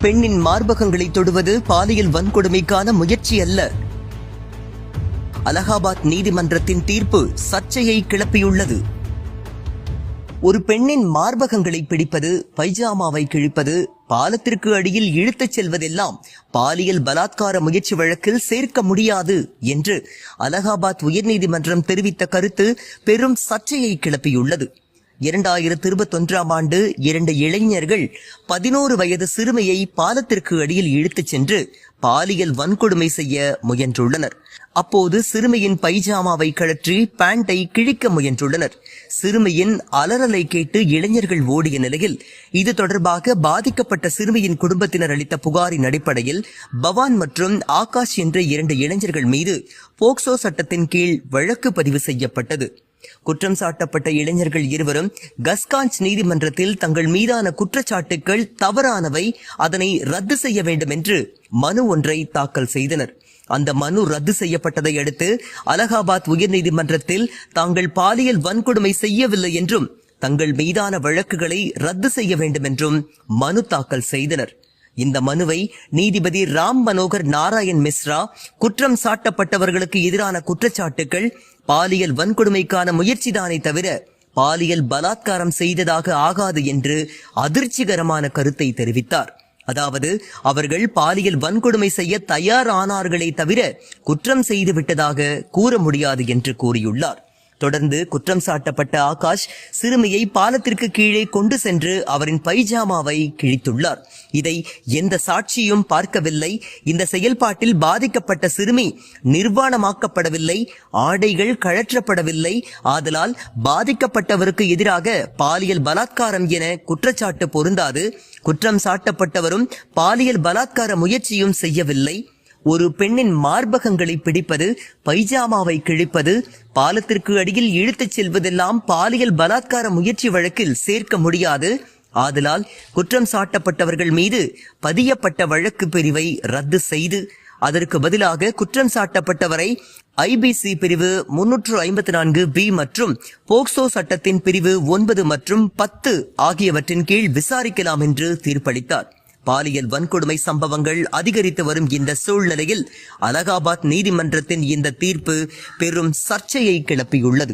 பெண்ணின் மார்பகங்களை தொடுவது பாலியல் வன்கொடுமைக்கான முயற்சி அல்ல. அலகாபாத் நீதிமன்றத்தின் தீர்ப்பு சர்ச்சையை கிளப்பியுள்ளது. ஒரு பெண்ணின் மார்பகங்களை பிடிப்பது, பைஜாமாவை கிழிப்பது, பாலத்திற்கு அடியில் இழுத்துச் செல்வதெல்லாம் பாலியல் பலாத்கார முயற்சி வழக்கில் சேர்க்க முடியாது என்று அலகாபாத் உயர்நீதிமன்றம் தெரிவித்த கருத்து பெரும் சர்ச்சையை கிளப்பியுள்ளது. 2021ஆம் ஆண்டு 2 இளைஞர்கள் 11 வயது சிறுமியை பாலத்திற்கு அடியில் இழுத்துச் சென்று பாலியல் வன்கொடுமை செய்ய முயன்றுள்ளனர். அப்போது சிறுமியின் பைஜாமாவை கழற்றி பேண்டை கிழிக்க முயன்றுள்ளனர். சிறுமியின் அலறலை கேட்டு இளைஞர்கள் ஓடிய நிலையில் இது தொடர்பாக பாதிக்கப்பட்ட சிறுமியின் குடும்பத்தினர் அளித்த புகாரின் அடிப்படையில் பவான் மற்றும் ஆகாஷ் என்ற 2 இளைஞர்கள் மீது போக்சோ சட்டத்தின் கீழ் வழக்கு பதிவு செய்யப்பட்டது. குற்றம் சாட்டப்பட்ட இளைஞர்கள் இருவரும் கஸ்காஞ்ச் நீதிமன்றத்தில் தங்கள் மீதான குற்றச்சாட்டுகள் தவறானவை, அதனை ரத்து செய்ய வேண்டும் என்று மனு ஒன்றை தாக்கல் செய்தனர். அந்த மனு ரத்து செய்யப்பட்டதை அடுத்து அலகாபாத் உயர்நீதிமன்றத்தில் தாங்கள் பாலியல் வன்கொடுமை செய்யவில்லை என்றும் தங்கள் மீதான வழக்குகளை ரத்து செய்ய வேண்டும் என்றும் மனு தாக்கல் செய்தனர். இந்த மனுவை நீதிபதி ராம் மனோகர் நாராயண் மிஸ்ரா குற்றம் சாட்டப்பட்டவர்களுக்கு எதிரான குற்றச்சாட்டுகள் பாலியல் வன்கொடுமைக்கான முயற்சிதானே தவிர பாலியல் பலாத்காரம் செய்ததாக ஆகாது என்று அதிர்ச்சிகரமான கருத்தை தெரிவித்தார். அதாவது அவர்கள் பாலியல் வன்கொடுமை செய்ய தயாரானார்களே தவிர குற்றம் செய்து விட்டதாக கூற முடியாது என்று கூறியுள்ளார். தொடர்ந்து குற்றம் சாட்டப்பட்ட ஆகாஷ் சிறுமியை பாலத்திற்கு கீழே கொண்டு சென்று அவரின் பைஜாமாவை கிழித்துள்ளார். இதை எந்த சாட்சியும் பார்க்கவில்லை. இந்த செயல்பாட்டில் பாதிக்கப்பட்ட சிறுமி நிர்வாணமாக்கப்படவில்லை, ஆடைகள் கழற்றப்படவில்லை. ஆதலால் பாதிக்கப்பட்டவருக்கு எதிராக பாலியல் பலாத்காரம் என குற்றச்சாட்டு பொருந்தாது. குற்றம் சாட்டப்பட்டவரும் பாலியல் பலாத்கார முயற்சியும் செய்யவில்லை. ஒரு பெண்ணின் மார்பகங்களை பிடிப்பது, பைஜாமாவை கிழிப்பது, பாலத்திற்கு அடியில் இழுத்துச் செல்வதெல்லாம் பாலியல் பலாத்கார முயற்சி வழக்கில் சேர்க்க முடியாது. ஆதலால் குற்றம் சாட்டப்பட்டவர்கள் மீது பதியப்பட்ட வழக்கு பிரிவை ரத்து செய்து அதற்கு பதிலாக குற்றம் சாட்டப்பட்டவரை ஐபிசி பிரிவு 354B மற்றும் போக்சோ சட்டத்தின் பிரிவு 9 மற்றும் 10 ஆகியவற்றின் கீழ் விசாரிக்கலாம் என்று தீர்ப்பளித்தார். பாலியல் வன்கொடுமை சம்பவங்கள் அதிகரித்து வரும் இந்த சூழ்நிலையில் அலகாபாத் நீதிமன்றத்தின் இந்த தீர்ப்பு பெரும் சர்ச்சையை கிளப்பியுள்ளது.